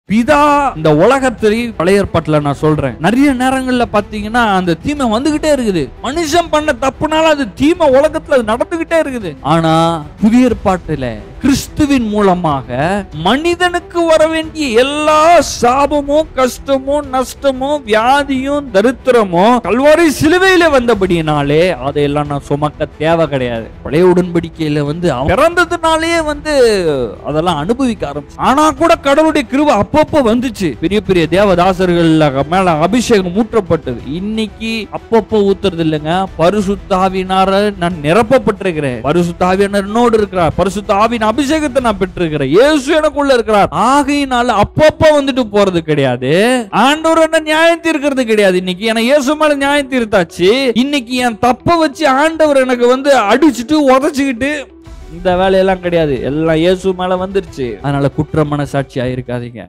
பிதா இந்த உலகத்தை பழைய ஏற்பாட்டுல நான் சொல்றேன், நிறைய நேரங்கள்ல பாத்தீங்கன்னா அந்த தீமை வந்துகிட்டே இருக்குது. மனுஷன் பண்ண தப்புனால அது தீமை உலகத்துல நடந்துகிட்டே இருக்குது. ஆனா புதிய ஏற்பாட்டுல கிறிஸ்துவின் மூலமாக மனிதனுக்கு வர வேண்டிய எல்லா சாபமும், கஷ்டமும், நஷ்டமும், வியாதியும், தரித்திரமும் கல்வாரி சிலுவையில வந்தபடியினாலே அதையெல்லாம் நான் சுமக்க தேவை கிடையாது. பழைய உடன்படிக்கையில அவன் பிறந்ததுனாலே அதெல்லாம் அனுபவிக்க ஆரம்பிச்சு. ஆனா கூட கடவுளுடைய கிருபை அப்பப்போ வந்துச்சு. பெரிய பெரிய தேவதாசர்கள் மேல அபிஷேகம் ஊற்றப்பட்டது. இன்னைக்கு அப்பப்போ ஊத்துறது இல்லைங்க. பரிசுத்த ஆவியினால நான் நிரப்பப்பட்டிருக்கிறேன். பரிசுத்த ஆவியானவர் என்னோடு இருக்கிறார். பரிசுத்த ஆவியின் அபிஷேகத்தை நான் பெற்றிருக்கிறேன். இயேசு எனக்குள்ள இருக்கிறார். ஆகையினால அப்பப்போ வந்துட்டு போறது கிடையாது. ஆண்டவர் என்ன நியாயம் தீர்க்கிறது கிடையாது. இன்னைக்கு என இயேசு மேல நியாயம் தீர்த்தாச்சு. இன்னைக்கு என் தப்ப வச்சு ஆண்டவர் எனக்கு அடிச்சுட்டு உதச்சுக்கிட்டு இந்த வேலையெல்லாம் கிடையாது. எல்லாம் இயேசு மேல வந்துருச்சு. அதனால குற்ற மனசாட்சியா இருக்காதீங்க.